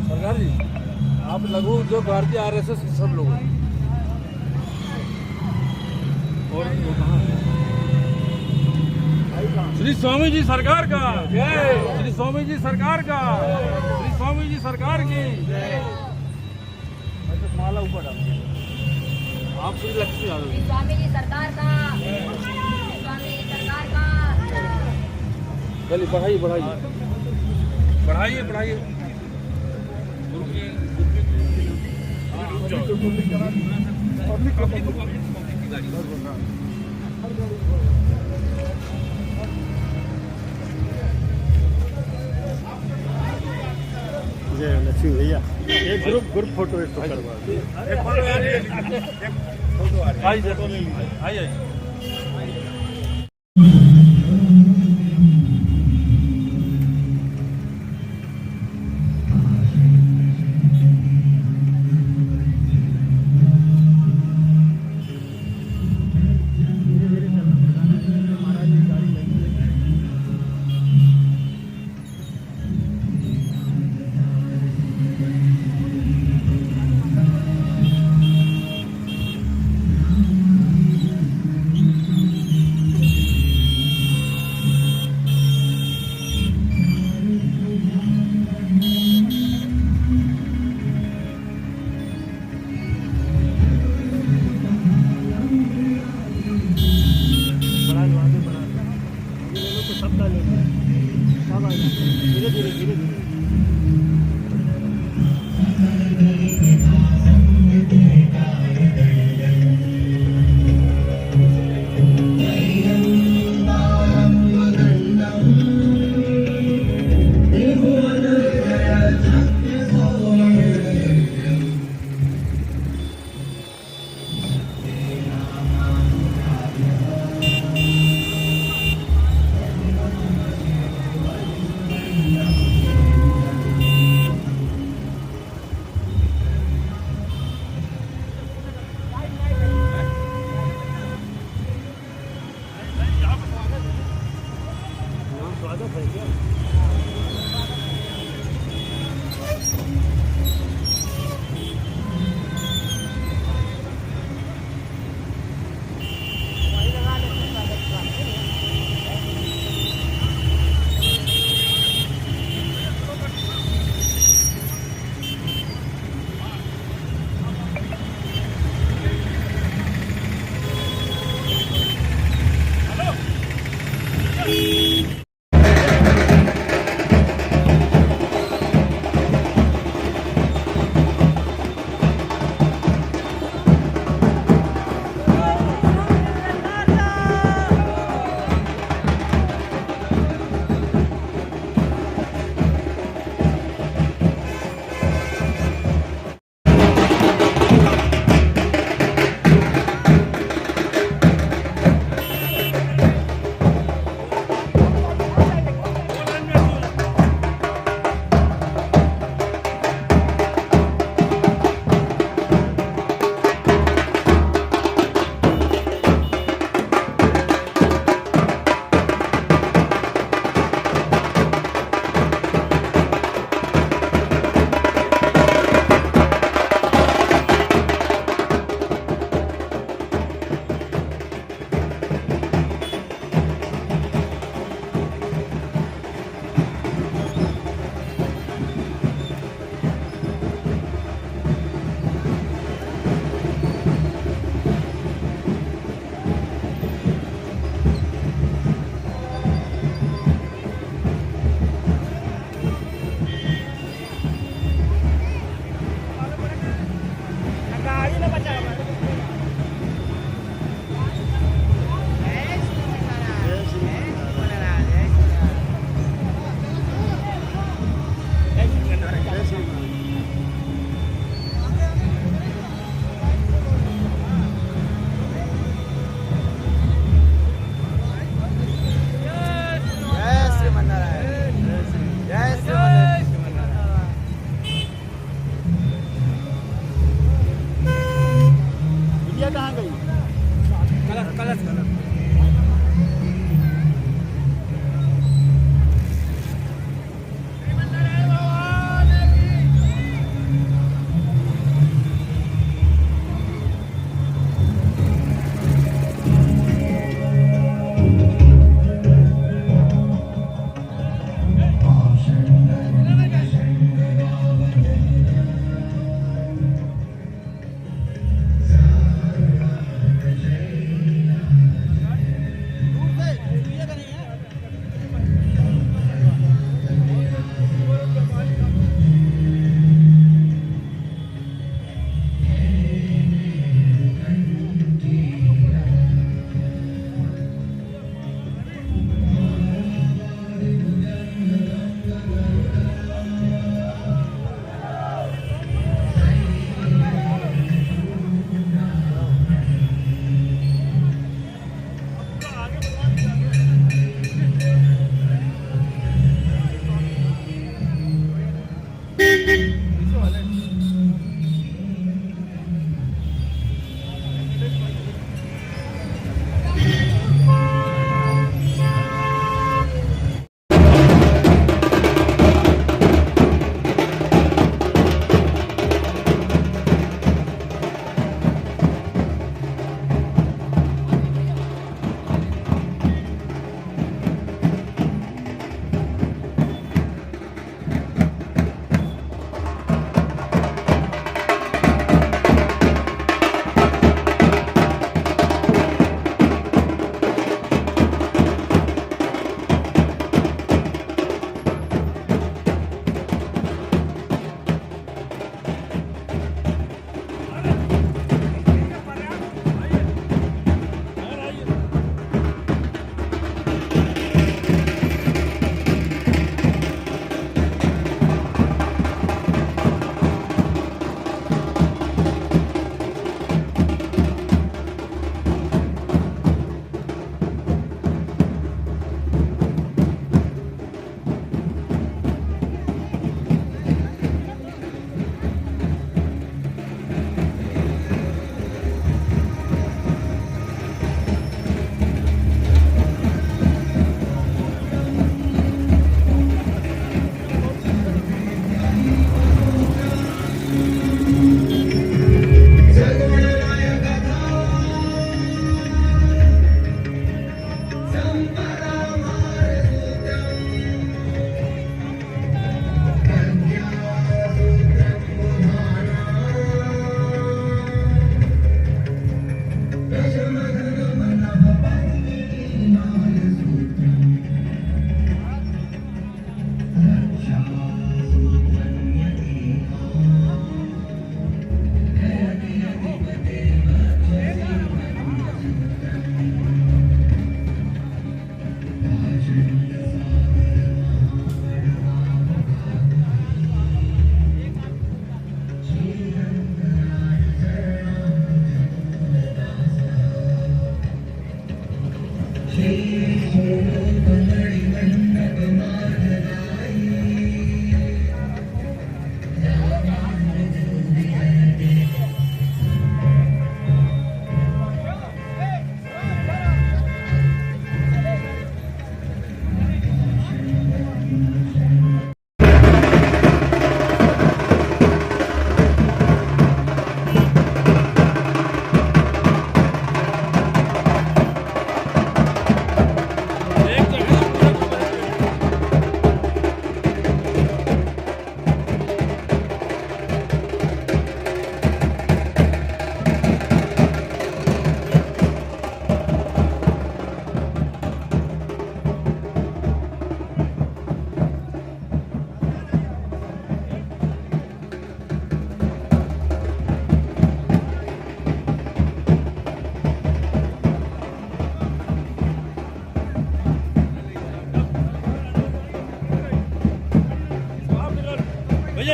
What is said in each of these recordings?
सरकार जी आप लघु उद्योग भारतीय RSS सब लोग और श्री स्वामी जी सरकार का जय, श्री स्वामी जी सरकार का, श्री स्वामी जी सरकार की जय। माला ऊपर आप श्री लक्ष्मी यादव, श्री स्वामी जी सरकार का, श्री स्वामी जी सरकार का। चलिए बढ़ाइए बढ़ाइए बढ़ाइए बढ़ाइए। जय लक्ष्मी भैया एक ग्रुप फोटो एक करवा आइए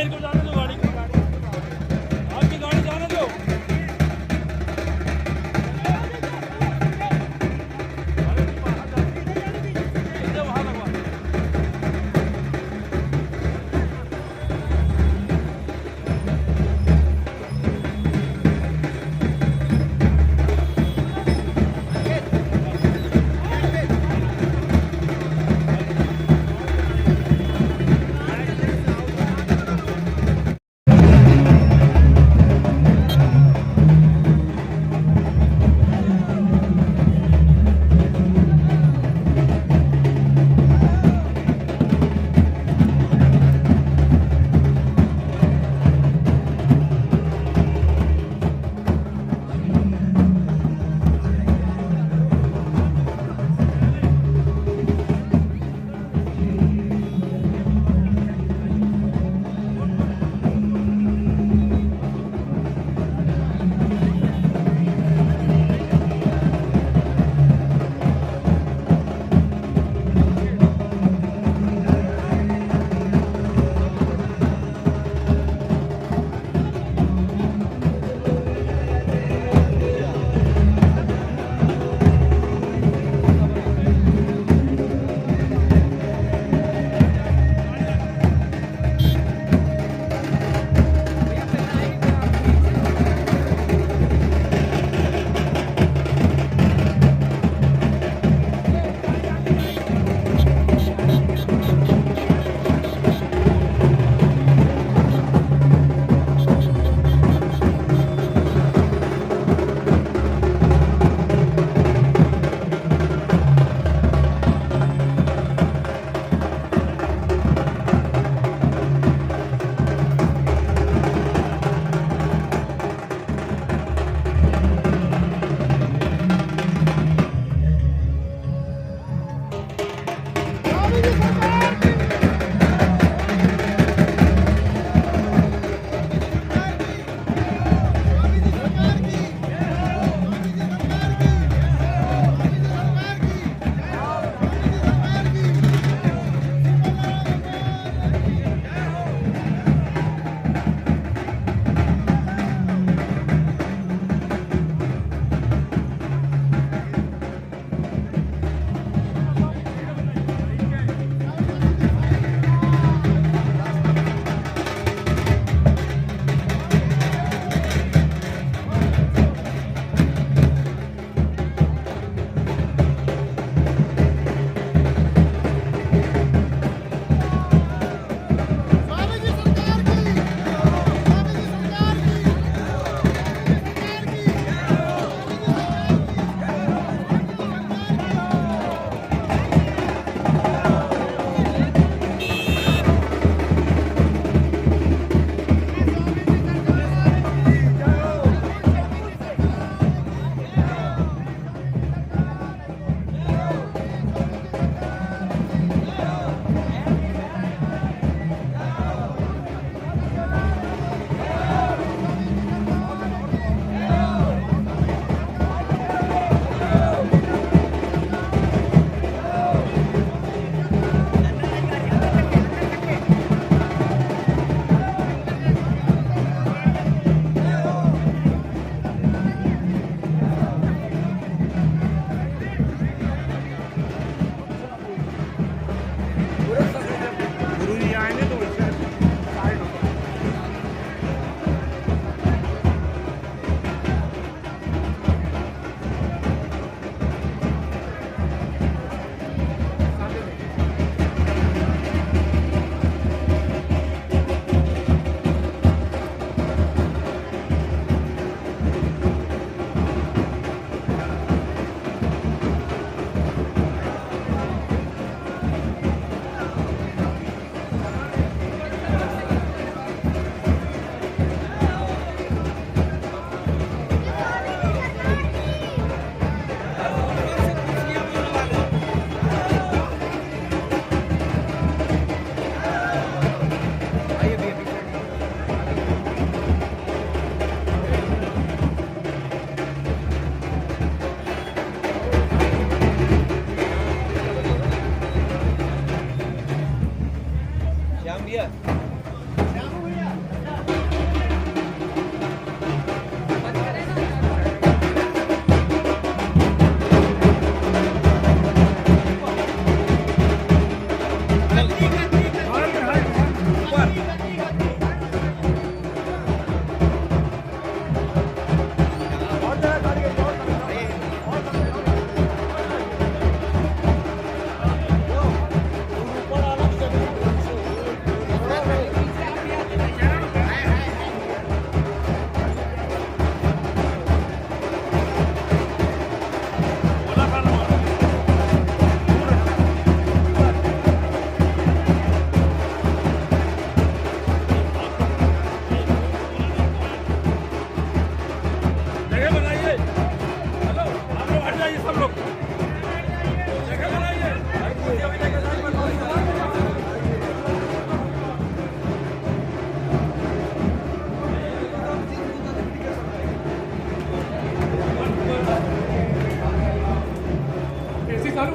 भैया इनको जाने दो गाड़ी को, आपकी गाड़ी जाने दो। इसे वहाँ लगवा दो।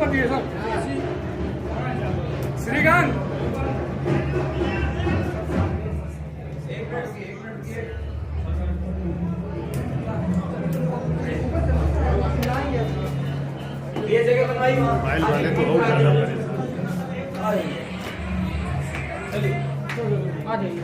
कर दिए सर। श्रीकांत ये जगह बनवाई मोबाइल वाले तो बहुत ज़्यादा परेशान। चलिए आ जाइए।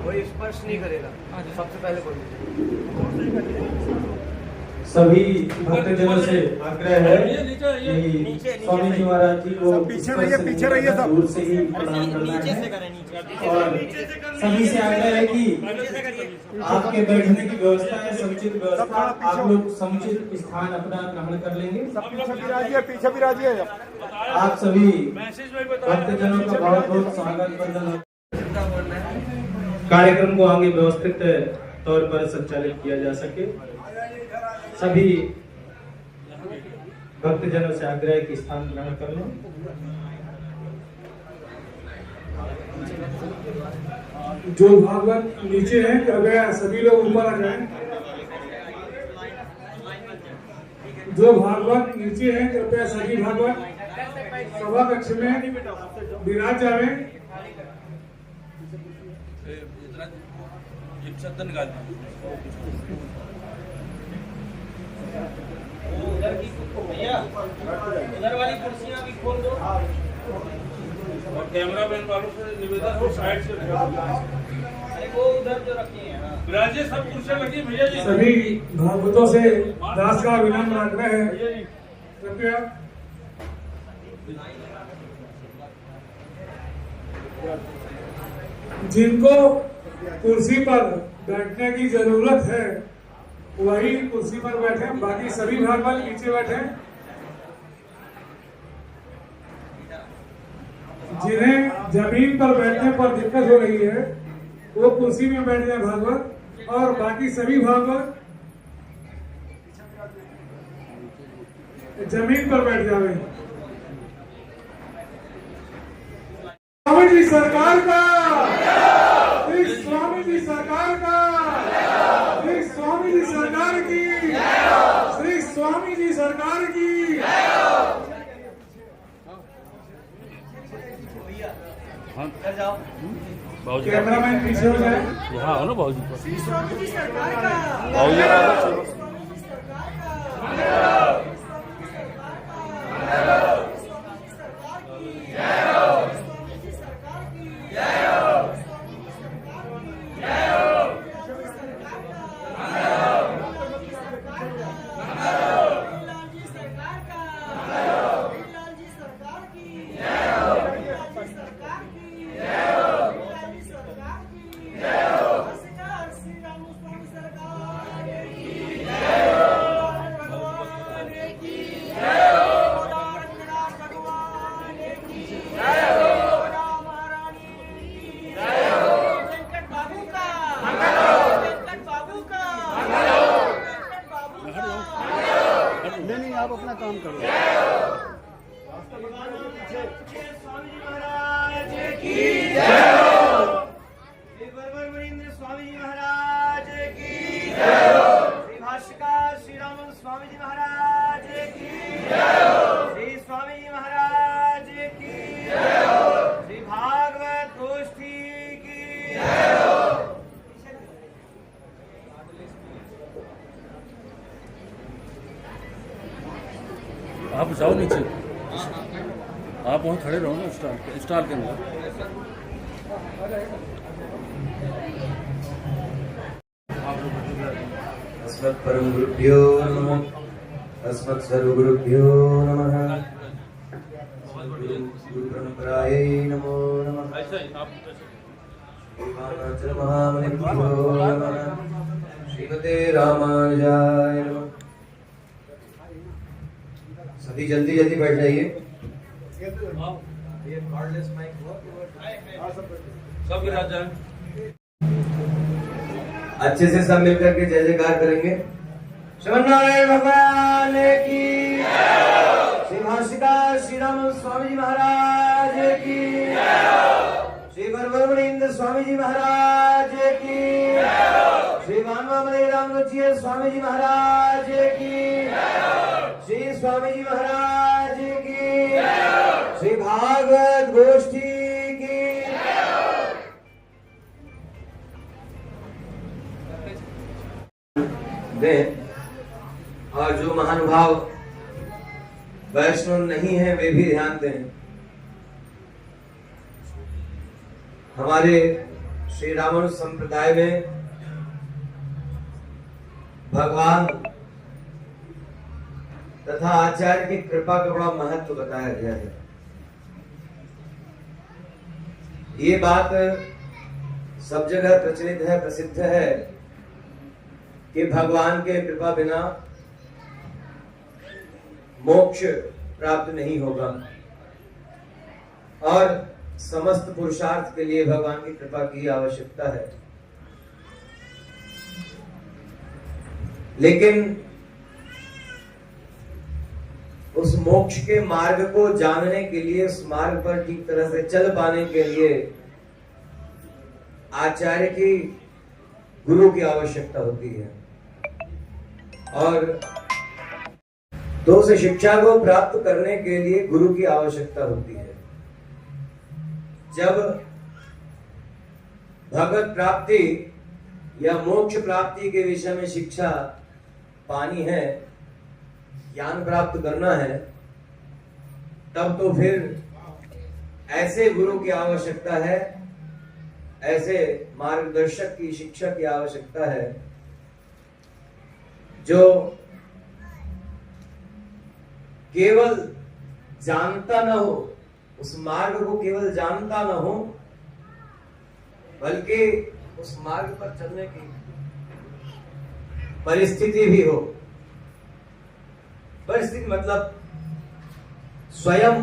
कोई स्पर्श नहीं करेगा। सबसे पहले बोलिए। सभी भक्तजनों से आग्रह है कि स्वामी जी महाराज जी को पीछे रहिए सब दूर से ही प्रणाम करना है। और सभी से आग्रह है कि आपके बैठने की व्यवस्था है, समुचित व्यवस्था, आप लोग समुचित स्थान अपना ग्रहण कर लेंगे। पीछे भी राजी है। आप सभी भक्तजनों का बहुत बहुत स्वागत वंदन। कार्यक्रम को आगे व्यवस्थित तौर पर संचालित किया जा सके। सभी भक्तजनों से आग्रह है कि स्थान ग्रहण कर लें। जो भागवत नीचे हैं कृपया सभी लोग ऊपर आ जाएं। जो भागवत नीचे हैं कृपया सभी भागवत सभा कक्ष में विराज जावे। उधर वाली कुर्सियां भी खोल दो और कैमरा मैन वालों से निवेदन हो साइड से अरे वो उधर जो रखी है विराजे सब कुर्सियां लगी भैया जी। सभी भागवतों से दास का विनम्र आग्रह है कृपया जिनको कुर्सी पर बैठने की जरूरत है वही कुर्सी पर बैठे, बाकी सभी भागवत नीचे बैठे। जिन्हें जमीन पर बैठने पर दिक्कत हो रही है वो कुर्सी में बैठ जाए भागवत, और बाकी सभी भागवत जमीन पर बैठ जावे। स्वामी जी सरकार का, श्री स्वामी जी सरकार का, श्री स्वामी जी सरकार की, श्री स्वामी जी सरकार की। कैमरामैन पीछे हो जाए। यहाँ हो ना भाजी श्री स्वामी जी सरकार का। भाजी अपना काम करो। स्वामी जी महाराज की जय हो। श्री वरवर मणीन्द्र स्वामी जी महाराज की जय हो। श्री भाष्यकार श्री रामन स्वामी जी महाराज की जय हो। श्री स्वामी जी महाराज की जय हो। श्री भागवत गोष्ठी की जय हो। आप जाओ नीचे, आप वहाँ खड़े रहो ना स्टॉल के अंदर। अस्मत् परम गुरुभ्यो नमः। अस्मत् सर्व गुरुभ्यो नमः। गुरु परंपराये नमो नमः। श्रीमानाचल महामुनिभ्यो नमः। श्रीमते रामानुजाय नमः। सभी जल्दी जल्दी बैठ जाइए। सब गिरा जाए। अच्छे से सब मिलकर के जय जयकार करेंगे। श्रीमन नारायण भगवान की, श्री भाष्यकार श्री राम स्वामी जी महाराज की, श्री वरवर मणीन्द्र स्वामी जी महाराज की, श्री मानवामणि रामगुचिय स्वामी जी महाराज की, श्री स्वामी जी महाराज की, श्री भागवत गोष्ठी की। और जो महानुभाव वैष्णव नहीं है वे भी ध्यान दें। हमारे श्री रामानुज संप्रदाय में भगवान तथा आचार्य की कृपा का बड़ा महत्व बताया गया है। ये बात सब जगह प्रचलित है, प्रसिद्ध है कि भगवान के कृपा बिना मोक्ष प्राप्त नहीं होगा और समस्त पुरुषार्थ के लिए भगवान की कृपा की आवश्यकता है। लेकिन उस मोक्ष के मार्ग को जानने के लिए, उस मार्ग पर ठीक तरह से चल पाने के लिए आचार्य की, गुरु की आवश्यकता होती है। और तो उस शिक्षा को प्राप्त करने के लिए गुरु की आवश्यकता होती है। जब भगवत प्राप्ति या मोक्ष प्राप्ति के विषय में शिक्षा पानी है, ज्ञान प्राप्त करना है, तब तो फिर ऐसे गुरु की आवश्यकता है, ऐसे मार्गदर्शक की, शिक्षा की आवश्यकता है जो केवल जानता न हो, उस मार्ग को केवल जानता न हो, बल्कि उस मार्ग पर चलने की परिस्थिति भी हो। परिस्थिति मतलब स्वयं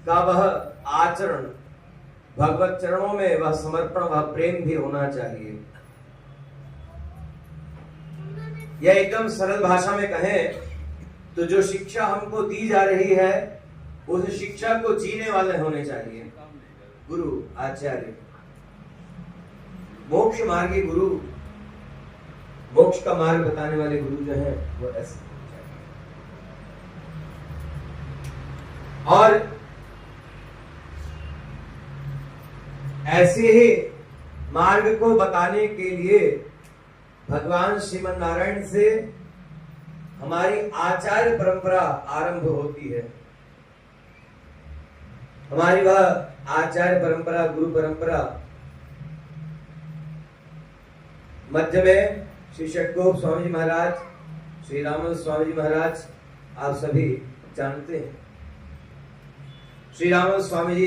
का वह आचरण, भगवत चरणों में वह समर्पण, वह प्रेम भी होना चाहिए। यह एकदम सरल भाषा में कहें तो जो शिक्षा हमको दी जा रही है उस शिक्षा को जीने वाले होने चाहिए गुरु, आचार्य। मोक्ष मार्गी गुरु, मोक्ष का मार्ग बताने वाले गुरु जो है वो ऐसे। और ऐसे ही मार्ग को बताने के लिए भगवान श्रीमन नारायण से हमारी आचार्य परंपरा आरंभ होती है। हमारी वह आचार्य परंपरा, गुरु परंपरा, मध्य में श्री षटकोप स्वामी जी महाराज, श्री रामानुज स्वामी जी महाराज आप सभी जानते हैं। श्री रामानुज स्वामी जी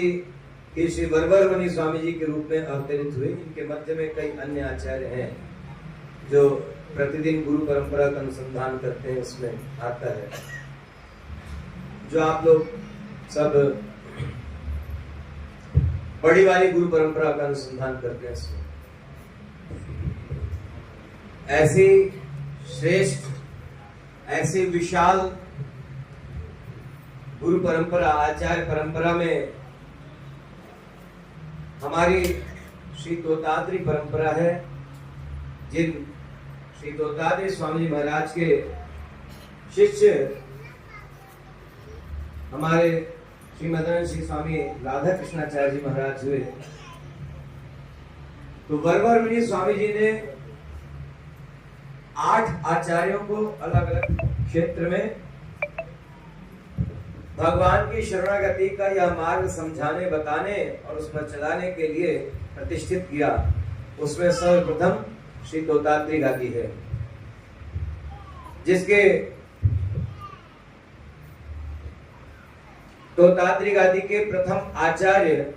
की श्री वरवर मणि स्वामी जी के रूप में अवतरित हुए। इनके मध्य में कई अन्य आचार्य हैं जो प्रतिदिन गुरु परंपरा का अनुसंधान करते हैं, उसमें आता है। जो आप लोग सब बड़ी वाली गुरु परंपरा का अनुसंधान करते हैं, उसमें ऐसी श्रेष्ठ, ऐसी विशाल गुरु परंपरा, आचार्य परंपरा में हमारी श्री तोताद्री परंपरा है, जिन श्री तोताद्री स्वामी जी महाराज के शिष्य हमारे श्री मदन श्री स्वामी राधा कृष्णाचार्य जी महाराज हुए। तो वरवर मुनि स्वामी जी ने 8 आचार्यों को अलग अलग क्षेत्र में भगवान की शरणागति का यह मार्ग समझाने, बताने और उस पर चलाने के लिए प्रतिष्ठित किया। उसमें सर्वप्रथम श्री तोताद्री गादी है, जिसके तोताद्री गादी के प्रथम आचार्य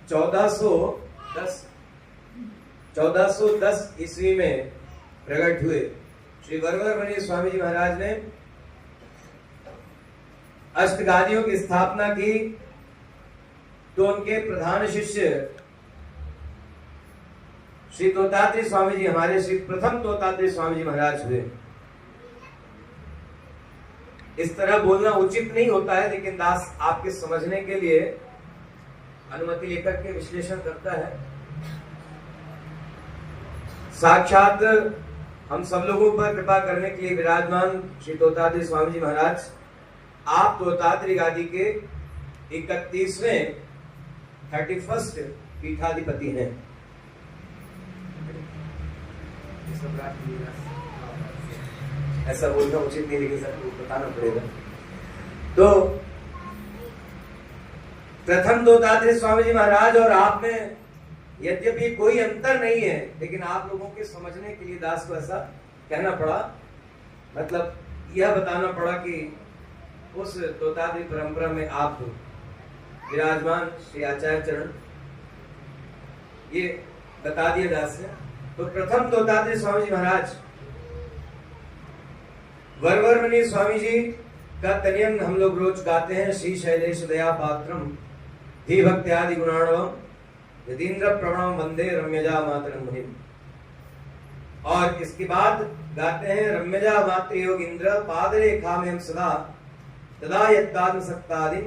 1410 ईस्वी में प्रकट हुए। श्री वरवर मुनि स्वामी जी महाराज ने अष्टगादियों की स्थापना की, तो उनके प्रधान शिष्य श्री तोताद्री स्वामी जी, हमारे श्री प्रथम तोताद्री स्वामी जी महाराज हुए। इस तरह बोलना उचित नहीं होता है, लेकिन दास आपके समझने के लिए अनुमति लेकर के विश्लेषण करता है। साक्षात हम सब लोगों पर कृपा करने के लिए विराजमान श्री तोताद्री स्वामी जी महाराज, आप तोताद्री गादी के 31वें 31st पीठाधिपति हैं। ऐसा बोलना उचित नहीं, लेकिन सबको बताना पड़ेगा। तो प्रथम तोताद्री स्वामी जी महाराज और आप में यद्यपि कोई अंतर नहीं है, लेकिन आप लोगों के समझने के लिए दास को ऐसा कहना पड़ा, मतलब यह बताना पड़ा कि उस तोताद्री परंपरा में आप विराजमान श्री आचार्य चरण, ये बता दिया दास ने। तो प्रथम तोताद्री स्वामी जी महाराज वरवर मुनि स्वामी जी का तनियन हम लोग रोज गाते हैं। श्री शैलेश दया पात्रम धी भक्त्यादि गुणाणवम यदीन्द्र प्रवणम वंदे रम्यजा मातरम मुनिम। और इसके बाद गाते हैं रम्यजा मात्र योगींद्र पादरेखा में सदा तदा यत्तात्म सक्तादिम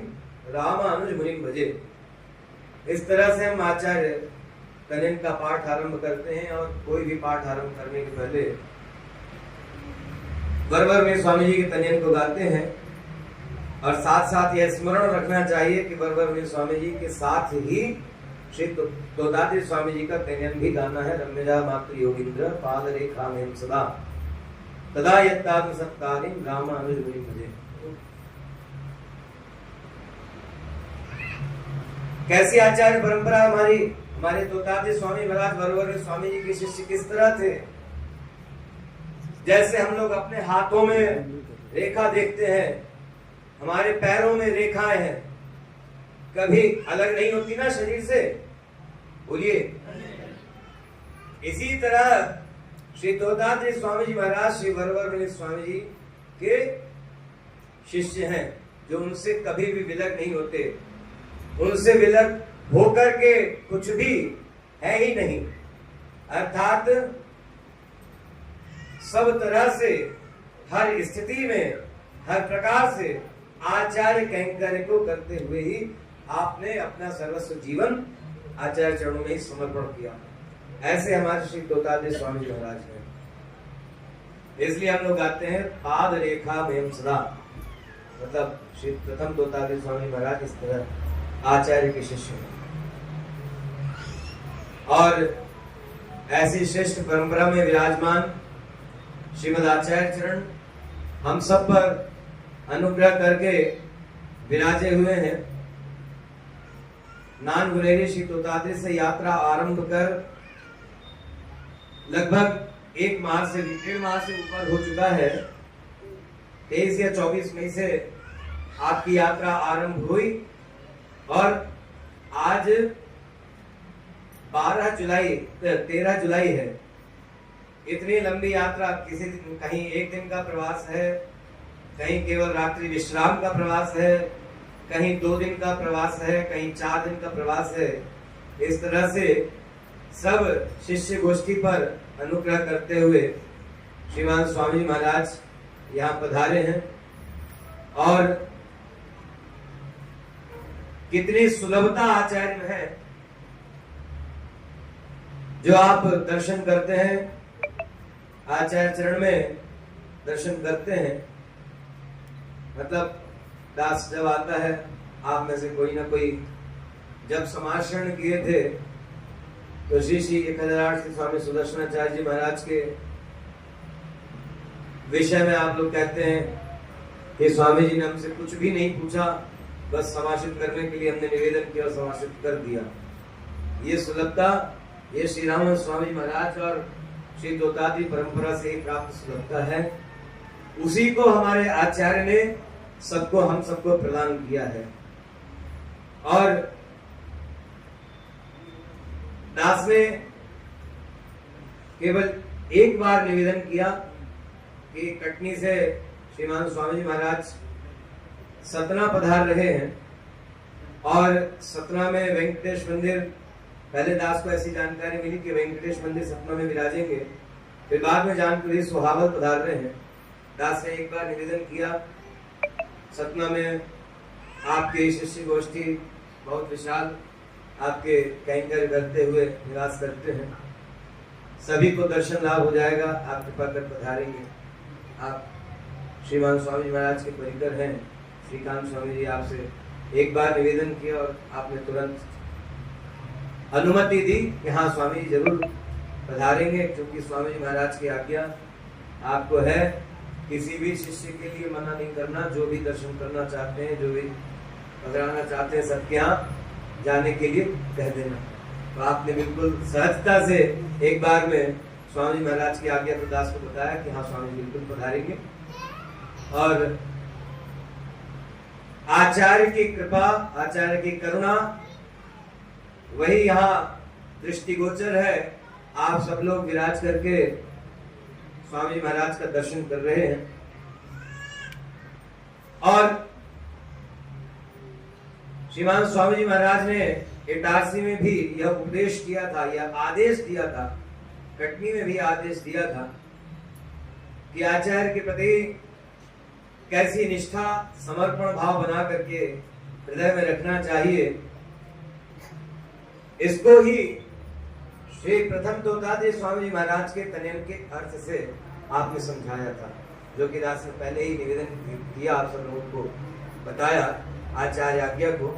रामानुज मुनिम भजे। इस तरह से हम आचार्य तनियन का पाठ आरंभ करते हैं, और कोई भी पाठ आरंभ करने के पहले वरवर में स्वामी जी के तनियन को गाते हैं। और साथ साथ यह स्मरण रखना चाहिए कि वरवर में स्वामी जी के साथ ही श्री तोताद्री स्वामी जी का तनियन भी गाना है। रम्यजा मात्र योगींद्र पाद रेखा में सदा तदा यत्तात्म सक्तादिम रामानुज मुनिम भजे। कैसी आचार्य परंपरा हमारी, हमारे तोताद्री स्वामी महाराज वरवर में स्वामी जी के शिष्य किस तरह थे। जैसे हम लोग अपने हाथों में रेखा देखते हैं, हमारे पैरों में रेखाएं हैं, कभी अलग नहीं होती ना शरीर से, बोलिए। इसी तरह श्री तोताद्री स्वामी जी महाराज श्री वरवर मुनि स्वामी जी के शिष्य हैं, जो उनसे कभी भी विलग नहीं होते। उनसे विलग होकर के कुछ भी है ही नहीं। अर्थात सब तरह से, हर स्थिति में, हर प्रकार से आचार्य कैंकर्य को करते हुए ही आपने अपना सर्वस्व जीवन आचार्य चरणों में ही समर्पण किया। ऐसे हमारे श्री तोताद्री स्वामी जी महाराज हैं। इसलिए हम लोग गाते हैं पाद रेखा में सदा, मतलब श्री प्रथम तोताद्री स्वामी महाराज इस तरह आचार्य के शिष्य हैं। और ऐसी श्रेष्ठ परंपरा में विराजमान श्रीमद आचार्य चरण हम सब पर अनुग्रह करके विराजे हुए हैं। नान गुलेरी श्री तोताद्री से यात्रा आरंभ कर लगभग 1 माह से 1.5 माह से ऊपर हो चुका है। 23 या 24 मई से आपकी यात्रा आरंभ हुई, और आज 13 जुलाई है। इतनी लंबी यात्रा, किसी दिन कहीं 1 दिन का प्रवास है, कहीं केवल रात्रि विश्राम का प्रवास है, कहीं 2 दिन का प्रवास है, कहीं 4 दिन का प्रवास है। इस तरह से सब शिष्य गोष्ठी पर अनुग्रह करते हुए श्रीमान स्वामी महाराज यहाँ पधारे हैं। और कितनी सुलभता आचार्य में है। जो आप दर्शन करते हैं, आचार्य चरण में दर्शन करते हैं, मतलब दास जब आता है, आप में से कोई ना कोई जब समाशरण किए थे तो श्री 1008 श्री स्वामी सुदर्शनाचार्य जी महाराज के विषय में आप लोग कहते हैं कि स्वामी जी ने हमसे कुछ भी नहीं पूछा, बस समाशित करने के लिए हमने निवेदन किया और समाशित कर दिया। ये सुलभता, ये श्री राम स्वामी जी महाराज और श्री दोतादी परंपरा से ही प्राप्त सुलभता है। उसी को हमारे आचार्य ने सबको, हम सबको प्रदान किया है। और दास ने केवल एक बार निवेदन किया कि कटनी से श्रीमान स्वामी जी महाराज सतना पधार रहे हैं और सतना में वेंकटेश मंदिर, पहले दास को ऐसी जानकारी मिली कि वेंकटेश मंदिर सतना में विराजेंगे, फिर बाद में जानकारी सुहावल पधार रहे हैं। दास ने एक बार निवेदन किया, सतना में आपके शिष्य गोष्ठी बहुत विशाल, आपके कैंकर करते हुए निवास करते हैं, सभी को दर्शन लाभ हो जाएगा, आप कृपा कर पधारेंगे। आप श्रीमान स्वामी महाराज के परिकर हैं, श्रीकांत स्वामी जी आपसे एक बार निवेदन किया और आपने तुरंत अनुमति दी कि हाँ स्वामी जी जरूर पधारेंगे, क्योंकि स्वामी जी महाराज की आज्ञा आपको है किसी भी शिष्य के लिए मना नहीं करना। जो भी दर्शन करना चाहते हैं, जो भी पधराना चाहते हैं, सबके यहाँ जाने के लिए कह देना। तो आपने बिल्कुल सहजता से एक बार में स्वामी महाराज की आज्ञा तो दास को बताया कि हाँ स्वामी जी बिल्कुल पधारेंगे। और आचार्य की कृपा, आचार्य की करुणा वही यहाँ दृष्टिगोचर है। आप सब लोग विराज करके स्वामी महाराज का दर्शन कर रहे हैं और श्रीमान स्वामी जी महाराज ने इटारसी में भी यह उपदेश किया था, यह आदेश दिया था, कटनी में भी आदेश दिया था कि आचार्य के प्रति कैसी निष्ठा, समर्पण भाव बना करके हृदय में रखना चाहिए। इसको ही श्री प्रथम दोतादी स्वामी जी महाराज के तनयन के अर्थ से आपने समझाया था, जो कि दास ने पहले ही निवेदन किया, आप सब लोगों को बताया आचार्य आज्ञा को।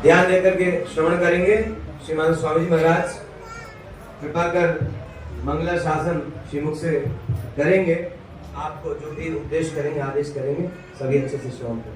ध्यान देकर के श्रवण करेंगे। श्रीमान स्वामी जी महाराज कृपा कर मंगला शासन श्रीमुख से करेंगे। आपको जो भी उपदेश करेंगे, आदेश करेंगे, सभी अच्छे से श्रवण करें।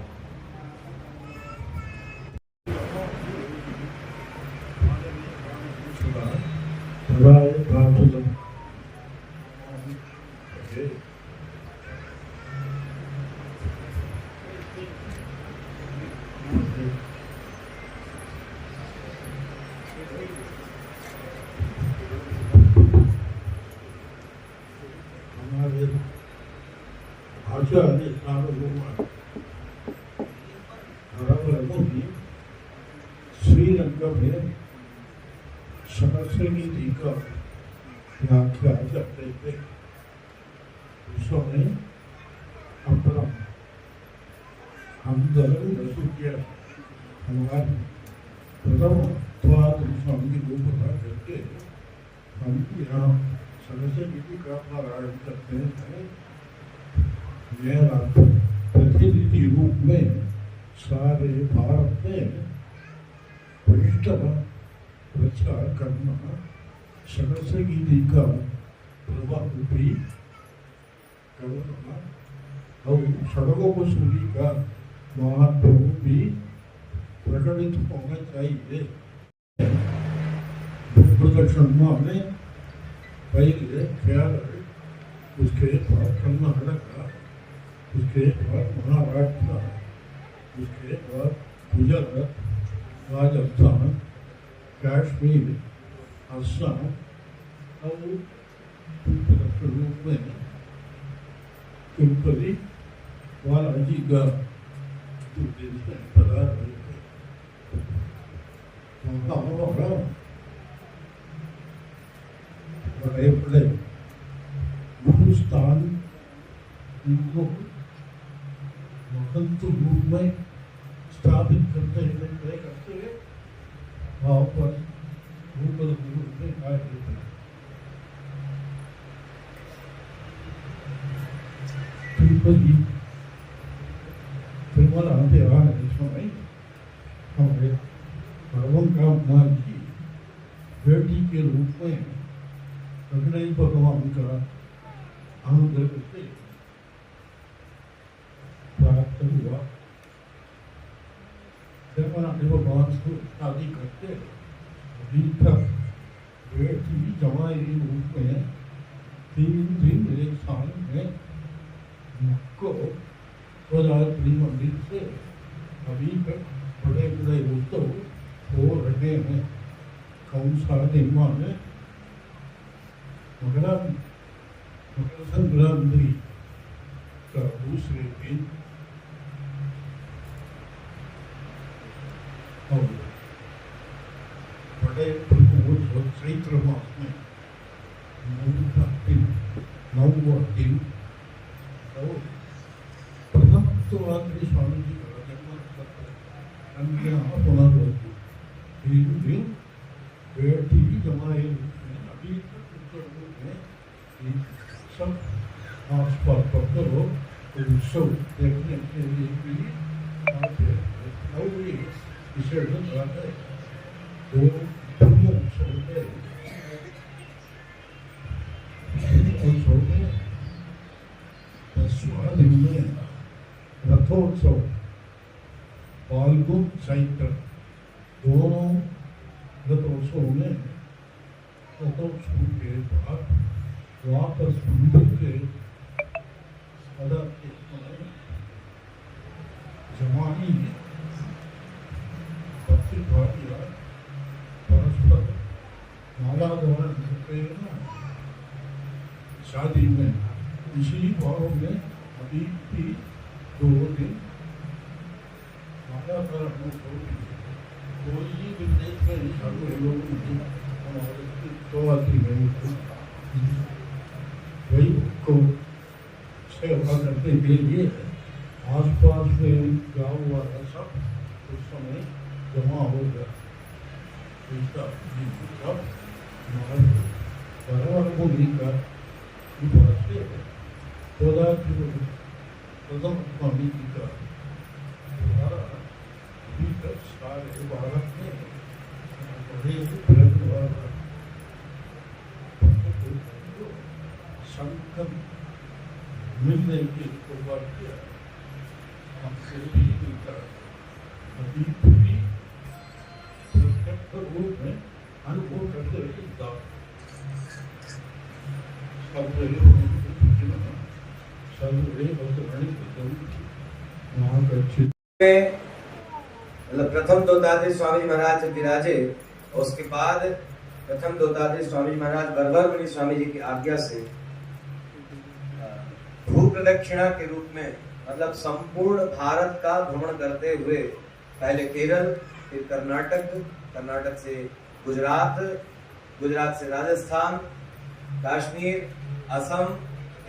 श्रीलंका में सरस्वती जी का व्याख्या करते थे। उसमें अपना हम किया हमारे प्रथम स्वामी जी को बता करके हम यहाँ सरस्वती जी का पारायण करते हैं। मेरा प्रतिनिधि रूप में सारे भारत में वैष्णव प्रचार करना सरस्वती जी का प्रभाव भी करना और सड़कों सूरी का महत्व भी प्रकटित होना चाहिए। प्रदर्शन में पहले ख्याल, उसके बाद कर्नाटक, उसके बाद महाराष्ट्र, उसके बाद गुजरात, राजस्थान, कश्मीर, असम और रूप में तिरुपति बालाजी का देश में पधार रहे थे। बड़े बड़े हिंदुस्तान इनको महंत रूप में स्थापित करते हुए वहाँ पर भूगोल रूप में कार्य करते हैं। तिरुपति तिरुमला देवालय समय हमारे भगवान माँ की बेटी के रूप में गणेश भगवान का अनुग्रह से प्राप्त हुआ। गणेश भगवान को शादी करते अभी तक बेटी जमाई रूप में 3 दिन 1 साल में मुझको गोदावरी मंदिर से अभी तक बड़े बड़े उत्सव हो रहे हैं। कौन सा निर्माण है मकर संक्रांति का दूसरे दिन और बड़े चैत्र मास में 9वां दिन और प्रथम शिवरात्रि स्वामी जी का जन्म पुनर्वती 3 दिन बेटी जमाए अभी तक में सब आस पास भक्त लोग उत्सव देखने के लिए भी आते हैं। विसर्जन कराते हैं। 2 उत्सव है उत्सव में 10वां दिन में रथोत्सव फाल्गुन चैत्र दोनों रथोत्सव में रथोत्सव के बाद वापस मंदिर के सदा के समय जमाई भक्ति भाटिया परस्पर माला द्वारा करते हैं ना शादी में। इसी भाव में अभी भी 2 दिन माला का कोई भी देख में साधु लोग हमारे 2 आदमी में वही को सेवा करने के लिए आसपास में गाँव वाला सब उस समय जमा हो गया। इसका सब हमारे को लेकर प्रथम स्वामी जी का अभी तक सारे भारत में बड़े संगम मिलने की सौभाग्य हमसे भी मिलता अभी भी प्रत्यक्ष रूप में अनुभव करते रहे। मतलब प्रथम दत्तात्रेय स्वामी महाराज विराजे और उसके बाद प्रथम दत्तात्रेय स्वामी महाराज बरबर स्वामी जी की आज्ञा से भू प्रदक्षिणा के रूप में मतलब संपूर्ण भारत का भ्रमण करते हुए पहले केरल, फिर कर्नाटक, कर्नाटक से गुजरात, गुजरात से राजस्थान, कश्मीर, असम,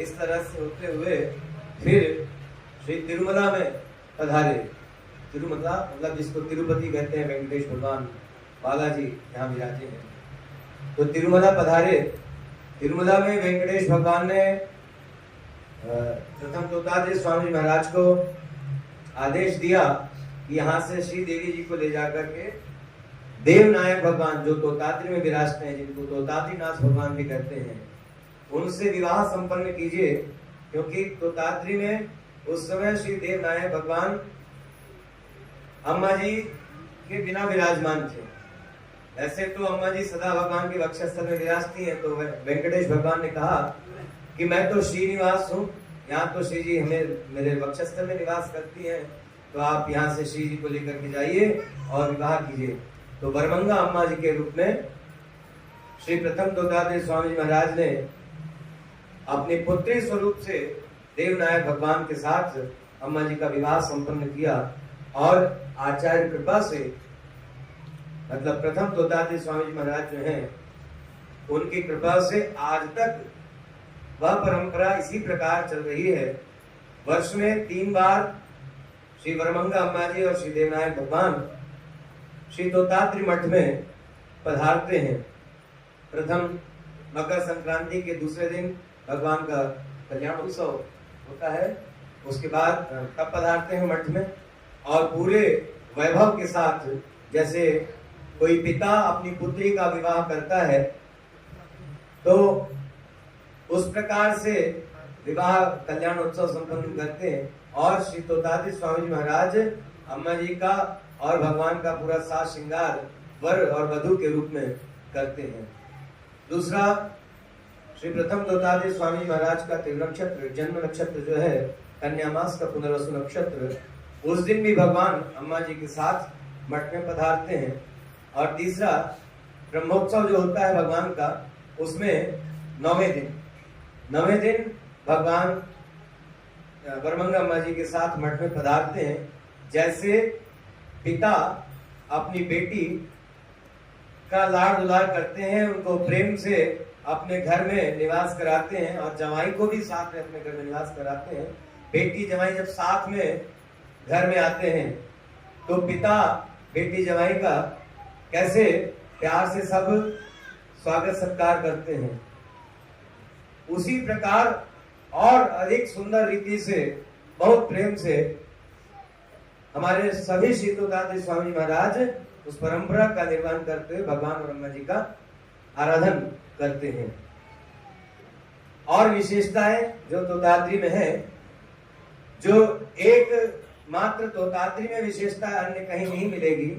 इस तरह से होते हुए फिर श्री तिरुमला में पधारे। तिरुमला मतलब जिसको तिरुपति कहते हैं, वेंकटेश भगवान बालाजी यहाँ विराजे हैं। तो तिरुमला पधारे। तिरुमला में वेंकटेश भगवान ने प्रथम दत्तात्रेय स्वामी महाराज को आदेश दिया कि यहाँ से श्री देवी जी को ले जाकर के देवनायक भगवान जो तोतात्री में विराजते हैं, जिनको तोतात्रीनाथ भगवान भी कहते हैं, उनसे विवाह संपन्न कीजिए। क्योंकि तोतात्री में उस समय श्री देवनायक भगवान अम्मा जी के बिना विराजमान थे। ऐसे तो अम्मा जी सदा भगवान के वक्षस्थल में विराजती हैं। तो वेंकटेश भगवान ने कहा कि मैं तो श्रीनिवास हूँ, यहाँ तो श्री जी हमें मेरे वक्षस्थल में निवास करती हैं, तो आप यहाँ से श्री जी को लेकर के जाइए और विवाह कीजिए। तो बरमंगा अम्मा जी के रूप में श्री प्रथम दत्तात्रेय स्वामी महाराज ने अपने पुत्री स्वरूप से देवनायक भगवान के साथ अम्मा जी का विवाह संपन्न किया। और आचार्य कृपा से मतलब प्रथम दत्तात्रेय स्वामी जी महाराज जो हैं उनकी कृपा से आज तक वह परंपरा इसी प्रकार चल रही है। वर्ष में 3 बार श्री वरमंगा अम्मा जी और श्री देवनायक भगवान श्री दत्तात्रेय मठ में पधारते हैं। प्रथम मकर संक्रांति के दूसरे दिन भगवान का कल्याण उत्सव होता है, उसके बाद तब पधारते हैं मठ में, और पूरे वैभव के साथ, जैसे कोई पिता अपनी पुत्री का विवाह करता है तो उस प्रकार से विवाह कल्याण उत्सव संपन्न करते हैं। और श्री दत्तात्रेय स्वामी जी महाराज अम्मा जी का और भगवान का पूरा साज श्रृंगार वर और वधू के रूप में करते हैं। दूसरा, श्री प्रथम दत्तात्रेय स्वामी महाराज का तीव्र नक्षत्र, जन्म नक्षत्र जो है कन्या मास का पुनर्वसु नक्षत्र, उस दिन भी भगवान अम्मा जी के साथ मठ में पधारते हैं। और तीसरा, ब्रह्मोत्सव जो होता है भगवान का, उसमें 9वें दिन भगवान वरमंगा अम्मा जी के साथ मठ में पधारते हैं। जैसे पिता अपनी बेटी का लाड़ दुलार करते हैं, उनको प्रेम से अपने घर में निवास कराते हैं, और जवाई को भी साथ में अपने घर में निवास कराते हैं। बेटी जवाई जब साथ में घर में आते हैं तो पिता बेटी जवाई का कैसे प्यार से सब स्वागत सत्कार करते हैं, उसी प्रकार और अधिक सुंदर रीति से, बहुत प्रेम से हमारे सभी श्री दत्तात्रेय स्वामी महाराज उस परंपरा का निर्माण करते हुए भगवान और अम्मा जी का आराधन करते हैं। और विशेषताएं जो दत्तात्रेय में है, जो एक मात्र दत्तात्रेय में विशेषता अन्य कहीं नहीं मिलेगी।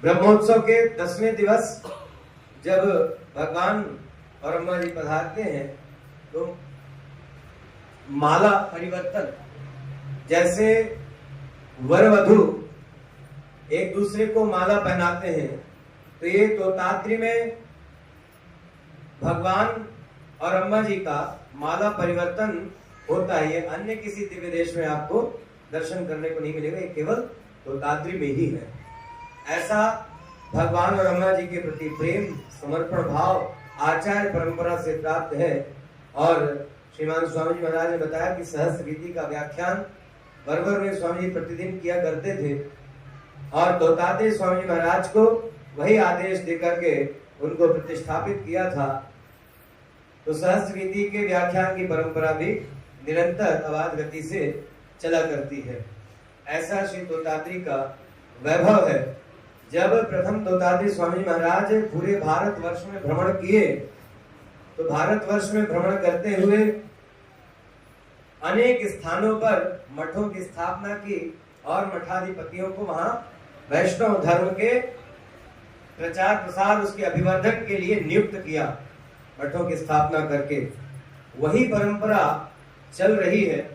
ब्रह्मोत्सव के 10वें दिवस जब भगवान और अम्मा जी पधारते हैं तो माला परिवर्तन, जैसे वर वधू एक दूसरे को माला पहनाते हैं, तो ये दत्तात्रेय में भगवान और अम्मा जी का माला परिवर्तन होता है। ये अन्य किसी दिव्य देश में आपको दर्शन करने को नहीं मिलेगा, ये केवल दत्तात्रेय में ही है। ऐसा भगवान और अम्मा जी के प्रति प्रेम, समर्पण भाव आचार्य परंपरा से प्राप्त है। और श्रीमान स्वामी जी महाराज ने बताया कि सहस्त्र गीति का व्याख्यान बरबर में स्वामी जी प्रतिदिन किया करते थे, और दत्तात्रेय स्वामी जी महाराज को वही आदेश देकर के उनको प्रतिष्ठापित किया था। तो सहस्त्र गीति के व्याख्यान की परंपरा भी निरंतर अबाध गति से चला करती है। ऐसा श्री दत्तात्रेय का वैभव है। जब प्रथम दत्तात्रेय स्वामी महाराज पूरे भारतवर्ष में भ्रमण किए, तो भारतवर्ष में भ्रमण करते हुए अनेक स्थानों पर मठों की स्थापना की, और मठाधिपतियों को वहां वैष्णव धर्म के प्रचार प्रसार, उसके अभिवर्धन के लिए नियुक्त किया, मठों की स्थापना करके। वही परंपरा चल रही है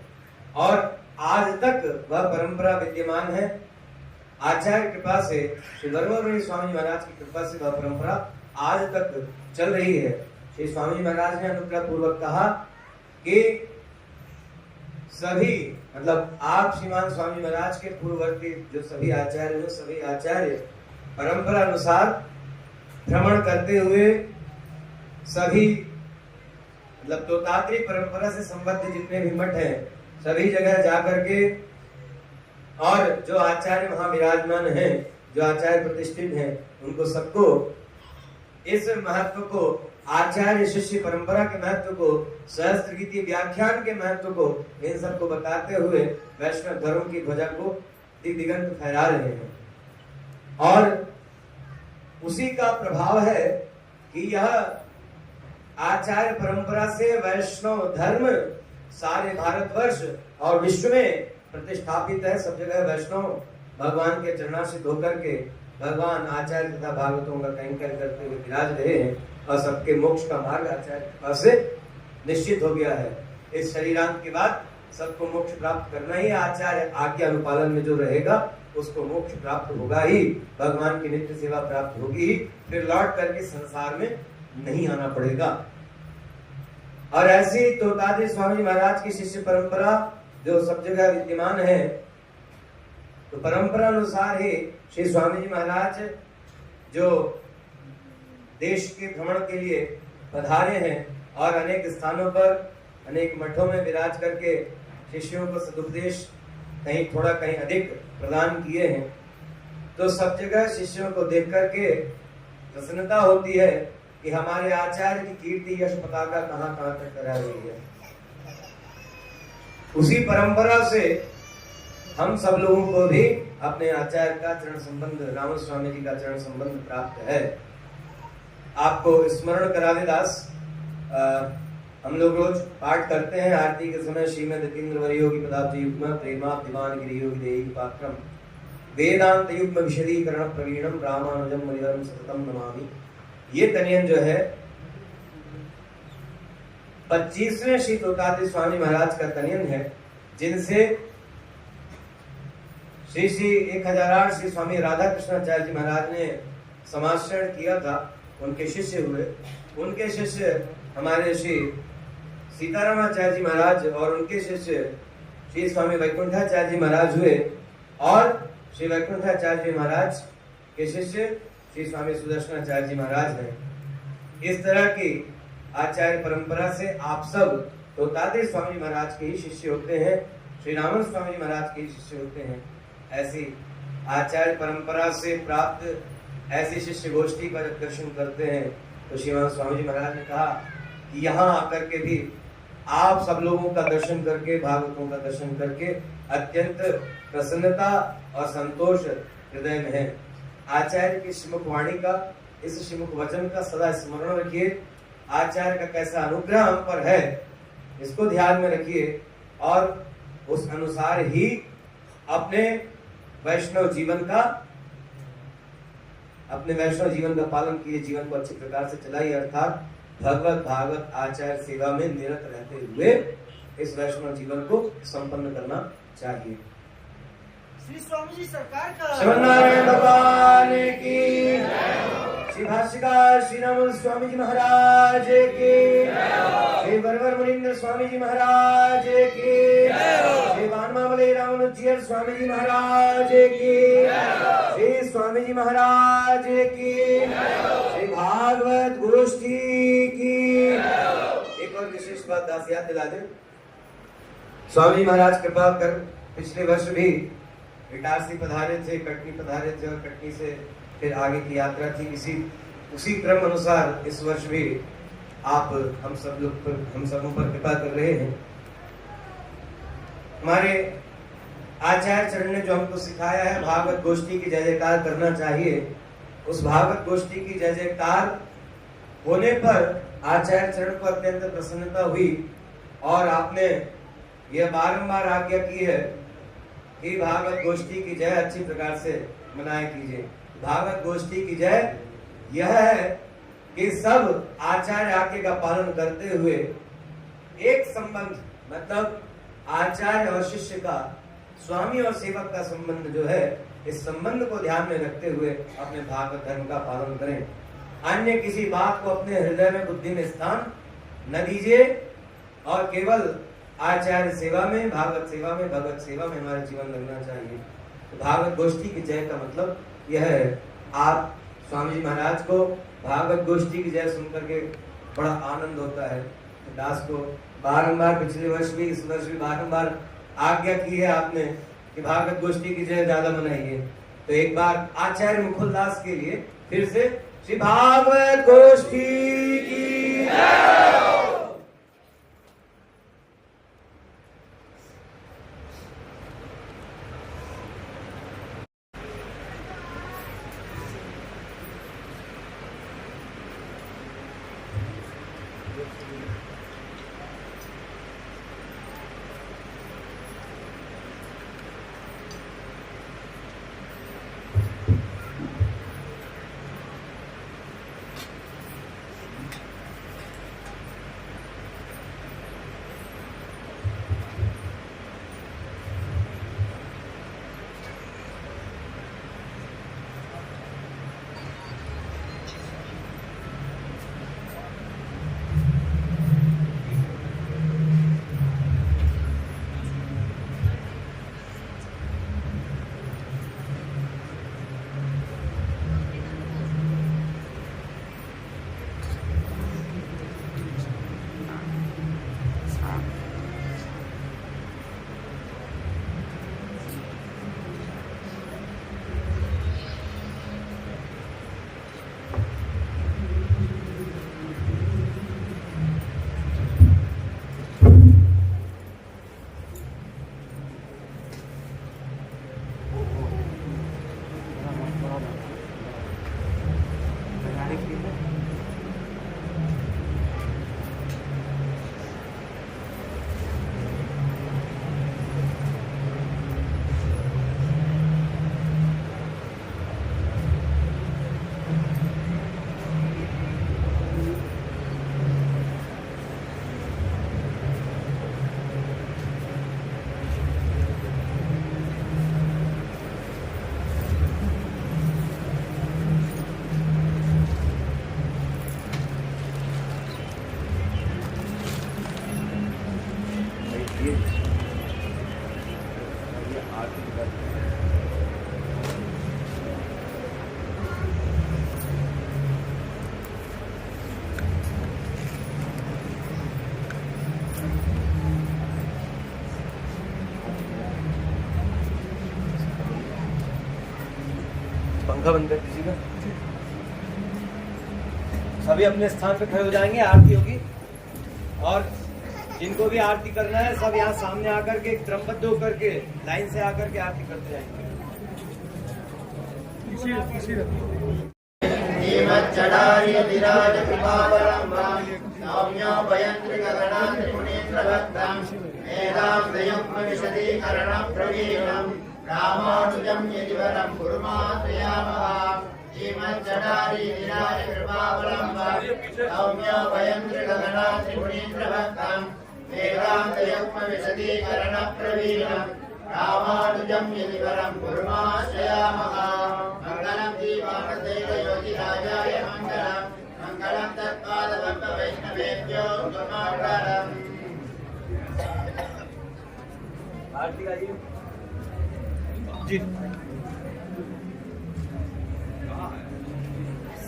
और आज तक वह परंपरा विद्यमान है। आचार्य कृपा से, श्री वरवरमणि स्वामी महाराज की कृपा से वह परंपरा आज तक चल रही है। श्री स्वामी महाराज ने अनुग्रह पूर्वक कहा कि सभी, मतलब आप श्रीमान स्वामी महाराज के पूर्ववर्ती जो सभी आचार्य हो, सभी आचार्य परंपरा अनुसार भ्रमण करते हुए सभी, मतलब दत्तात्रेय परंपरा से संबद्ध जितने भी मठ हैं, सभी जगह जाकर के, और जो आचार्य वहां विराजमान हैं, जो आचार्य प्रतिष्ठित हैं, उनको सबको इस महत्व को, आचार्य शिष्य परंपरा के महत्व को, सहस्त्र गीति व्याख्यान के महत्व को, इन सबको बताते हुए वैष्णव धर्म की ध्वजा को दिगंत फहरा रहे हैं। और उसी का प्रभाव है कि यह आचार्य परंपरा से वैष्णव धर्म सारे भारतवर्ष और विश्व में प्रतिष्ठापित है। सब जगह वैष्णव भगवान के चरणाश्रित होकर के भगवान आचार्य तथा भागवतों का कैंकर करते हुए विराज रहे हैं, और सबके मोक्ष का मार्ग आचार्य से निश्चित हो गया है। इस शरीरांत के बाद सबको मोक्ष प्राप्त करना ही, आचार्य आज्ञा अनुपालन में जो रहेगा उसको मोक्ष प्राप्त होगा ही, भगवान की नित्य सेवा प्राप्त होगी ही, फिर लौट करके संसार में नहीं आना पड़ेगा। और ऐसी दत्तात्रेय स्वामी महाराज की शिष्य परंपरा जो सब जगह विद्यमान है, तो परंपरा अनुसार ही श्री स्वामी जी महाराज जो देश के भ्रमण के लिए पधारे हैं और अनेक स्थानों पर अनेक मठों में विराज करके शिष्यों को सदुपदेश कहीं थोड़ा कहीं अधिक प्रदान किए हैं, तो सब जगह शिष्यों को देख करके प्रसन्नता होती है कि हमारे आचार्य की कीर्ति यश पताका कहां कहां तक करा रही है। उसी परंपरा से हम सब लोगों को भी अपने आचार्य का चरण संबंध, राम स्वामी जी का चरण संबंध प्राप्त है। आपको स्मरण करा दे दास, हम लोग रोज पाठ करते हैं आरती के समय श्रीमद यतीन्द्र वर्यो की पदाब्ज युग्म प्रेमा दिवान गिरि योगी देहि पात्रम वेदांत युग्म विशदीकरण प्रवीणम रामानुजम मरियम सततम नमामि। ये तनियन जो है 25वें श्री तोताद्रि स्वामी महाराज का तनियन है, जिनसे श्री 1008 श्री स्वामी राधा कृष्णाचार्य जी महाराज ने समाश्रय किया था, उनके शिष्य हुए। उनके शिष्य हमारे श्री सीतारामाचार्य जी महाराज और उनके शिष्य श्री स्वामी वैकुंठाचार्य जी महाराज हुए, और श्री वैकुंठाचार्य जी महाराज के शिष्य श्री स्वामी सुदर्शनाचार्य जी महाराज हैं। इस तरह की आचार्य परंपरा से आप सब तोताद्रि स्वामी महाराज के ही शिष्य होते हैं, श्री रामन स्वामी जी महाराज के ही शिष्य होते हैं। ऐसी आचार्य परंपरा से प्राप्त ऐसी शिष्य गोष्ठी का जब दर्शन करते हैं तो श्रीमान स्वामी जी महाराज ने कहा कि यहाँ आकर के भी आप सब लोगों का दर्शन करके, भागवतों का दर्शन करके अत्यंत प्रसन्नता और संतोष हृदय में है। आचार्य की श्रीमुख वाणी का, इस श्रीमुख वचन का सदा स्मरण रखिए। आचार्य का कैसा अनुग्रह हम पर है इसको ध्यान में रखिए और उस अनुसार ही अपने वैष्णव जीवन का पालन कीजिए, जीवन को अच्छे प्रकार से चलाइए, अर्थात भगवत भागवत आचार्य सेवा में निरत रहते हुए इस वैष्णव जीवन को संपन्न करना चाहिए। श्री स्वामी जी सरकार का श्रीमन्नारायण भगवान की, श्री भाष्यकार श्री राम स्वामी जी महाराज की, श्री वरवर मुनीन्द्र स्वामी जी महाराज की, श्री वानमावली रामानुजीयर स्वामी जी महाराज की, श्री स्वामी जी महाराज की, श्री भागवत गोष्ठी की। एक और विशेष बात दास याद दिला दे, स्वामी जी महाराज कृपा कर पिछले वर्ष भी इटारसी पधारे थे, कटनी पधारे थे और कटनी से फिर आगे की यात्रा थी। उसी क्रम अनुसार इस वर्ष भी आप हम सबों पर कृपा कर रहे हैं। हमारे आचार्य चरण ने जो हमको सिखाया है भागवत गोष्ठी की जय जयकार करना चाहिए, उस भागवत गोष्ठी की जय जयकार होने पर आचार्य चरण को अत्यंत प्रसन्नता हुई और आपने यह बारंबार आज्ञा की है कि भागवत गोष्ठी की जय अच्छी प्रकार से मनाए कीजिए। भागवत गोष्ठी की जय यह है कि सब आचार्य आज्ञा का पालन करते हुए एक संबंध, मतलब आचार्य और शिष्य का, स्वामी और सेवक का संबंध जो है, इस संबंध को ध्यान में रखते हुए अपने भागवत धर्म का पालन करें। अन्य किसी बात को अपने हृदय में, बुद्धि में स्थान न दीजिए और केवल आचार्य सेवा में, भागवत सेवा में, भगवत सेवा में हमारा जीवन लगना चाहिए। तो भागवत गोष्ठी की जय का मतलब यह है। आप स्वामी जी महाराज को भागवत गोष्ठी की जय सुनकर के बड़ा आनंद होता है। तो दास को बारंबार, पिछले वर्ष भी, इस वर्ष भी बारंबार आज्ञा की है आपने कि भागवत गोष्ठी की जय ज्यादा मनाइए। तो एक बार आचार्य मुकुल दास के लिए फिर से श्री भागवत गोष्ठी की जय। पंखा बंद कर दीजिएगा। सभी अपने स्थान पे खड़े हो जाएंगे, आरती होगी। और जिनको भी आरती करना है सब यहाँ सामने आकर के क्रमबद्ध होकर के लाइन से आकर के आरती करते जाएंगे। रामानुजं यदिवरं कुर्मात्रयामः श्रीमज्जटारी विराज कृपावलम्बं सौम्यो वयं त्रिगगना त्रिगुणेन्द्रभक्तं वेदान्तयुग्मविशदीकरणप्रवीणं रामानुजं यदिवरं कुर्माश्रयामः मङ्गलं दीवानदेवयोगिराजाय मङ्गलं मङ्गलं तत्पादवैष्णवेभ्यो गुरुमङ्गलम्। आरती गाइए जी।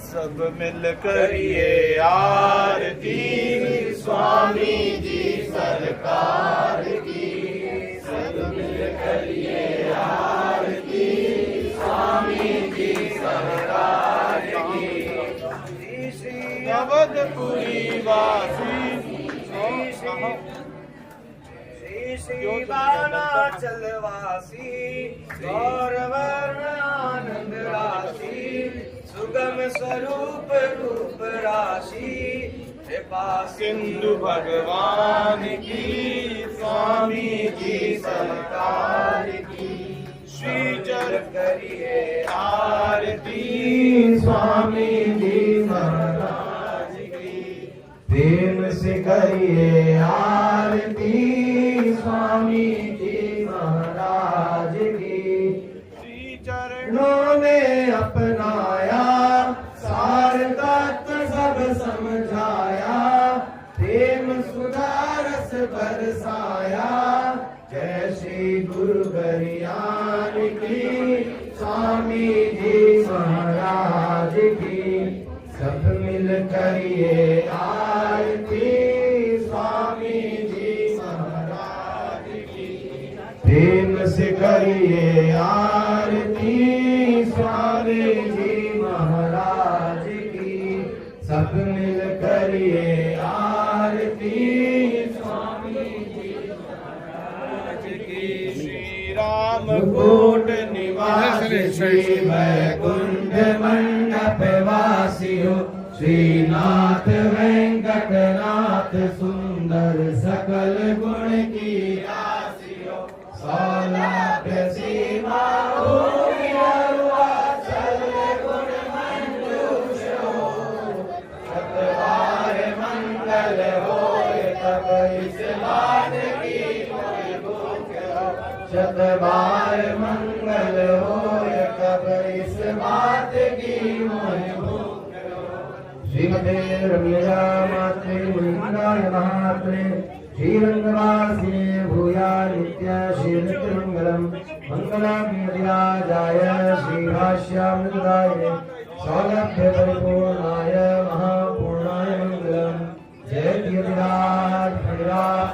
सब मिल करिए आरती स्वामी जी सरकार की। सब मिल करिए आरती स्वामी जी सरकार की। श्री अवधपुरी वासी श्री बालाचलवासी गौरवर्ण आनंद राशि सुगम स्वरूप रूप राशि कृपा सिंधु भगवान की स्वामी जी सरकार की। श्री चर करिए आरती स्वामी जी महाराज की। प्रेम से करिए आरती स्वामी जी महाराज की। श्री चरणों में अपनाया सार तत्व सब समझाया। प्रेम सुधा रस बरसाया। जय श्री गुरु गरियान की स्वामी जी महाराज की। सब मिल करिए आरती स्वामी जी महाराज की। प्रेम से करिए आरती स्वामी जी महाराज की। सब मिल करिए आरती स्वामी जी महाराज की। श्री राम कोट निवासी श्री वैकुंठ मंडप वासी हो। श्रीनाथ वेंकटनाथ सुंदर सकल गुण की राशि हो। सौलाभ्य सीमा हो चल गुण मंजूष हो। सतबार मंगल हो तब इस बात की कोई भूख हो। शतबार मंगल हो तब इस बात की मोह भूख हो। श्रीमते रम्यजा मात्रे मुनिंदाय महात्रे श्रीरंगवासिने भूया नित्य श्रीनित्यमंगलम। मंगलाभिराजाय श्रीभाष्यामृताय सौलभ्य परिपूर्णाय महापूर्णाय मंगलम। जय विराट विराट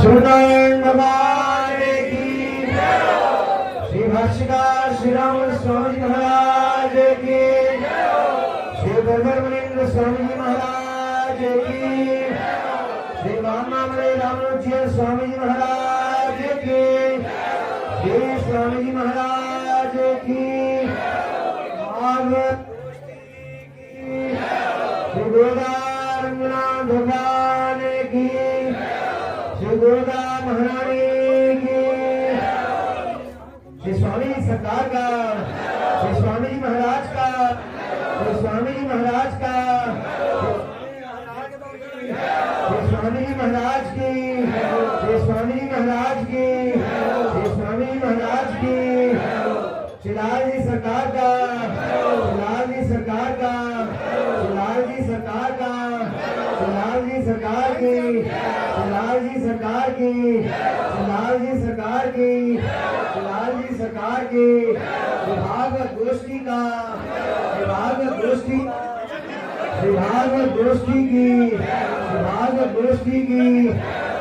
सुनारायण भगवान की। श्री भाष्यकार श्री राम स्वामी महाराज की। श्री ब्रह्मनिंद स्वामी जी महाराज की। श्री महामंगल रामानुज स्वामी जी महाराज की। श्री स्वामी जी महाराज की। भागवत श्री गोदारंगना भगवान की। श्री गोदा महारानी की। श्री स्वामी सरकार का। श्री स्वामी जी महाराज का। श्री स्वामी जी महाराज का। श्री स्वामी जी महाराज की। श्री स्वामी जी महाराज की। श्री स्वामी जी महाराज की। श्री लाल जी सरकार का। श्री लाल जी सरकार का। श्री लाल जी सरकार का। श्री लाल जी सरकार की। श्री लाल जी सरकार की। श्री लाल जी सरकार की। श्री लाल जी सरकार की। भागवत गोष्ठी का। भागवत गोष्ठी। भागवत गोष्ठी की। भागवत गोष्ठी की।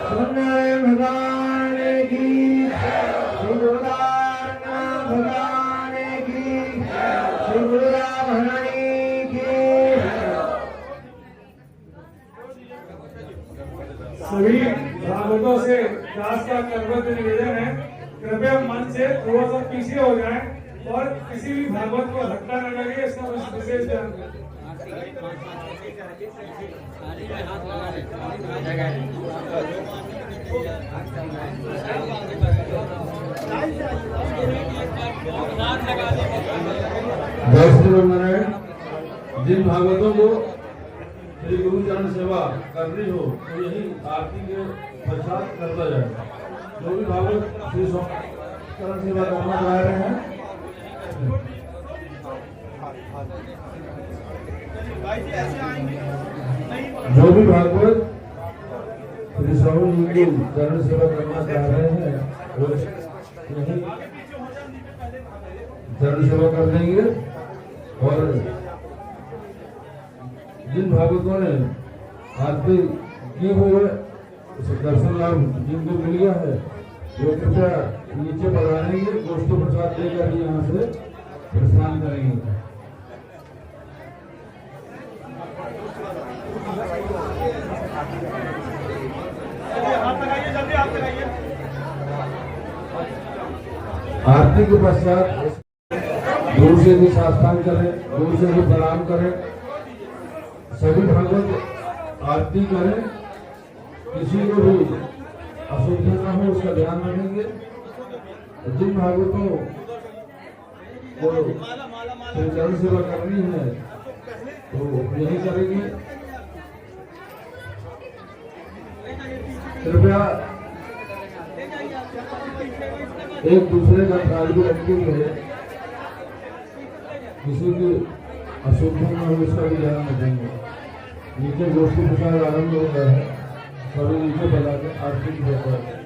श्रीनारायण भगवान की श्री दुर्गानाथ भगवान की श्री दुर्गा महारानी की। सभी भागवतों से दास का करवत निवेदन है, कृपया मंच से थोड़ा सा पीछे हो जाएं और किसी भी भागवत को धक्का न लगे, इसका विशेष ध्यान दें। जय श्री नारायण। जिन भागवतों को श्री गुरु चरण सेवा करनी हो तो यही आरती के पश्चात करता जाए। जो भी भागवत श्री चरण सेवा करना चाह रहे हैं, जो भी भागवत श्री स्वामी जी की चरण सेवा करना चाह रहे हैं वो यही चरण सेवा कर देंगे। और जिन भागवतों ने आरती की हुई है, दर्शन लाभ जिनको मिल गया है, वो कृपया नीचे बढ़ाएंगे, गोष्ठी प्रसाद लेकर यहाँ से प्रस्थान करेंगे। आरती के पश्चात दूर से भी साष्टांग करें, दूर से भी प्रणाम करें। सभी भागवत आरती करें, किसी को भी असुविधा न हो उसका ध्यान रखेंगे। जिन भागवतों को चरण सेवा करनी है तो यही करेंगे। कृपया एक दूसरे का ख्याल भी रखते हुए किसी की अशुद्धि न हो उसका भी ध्यान रखेंगे। नीचे गोष्ठी प्रसाद आरंभ हो गया है, सभी नीचे बजा के आरती होता है।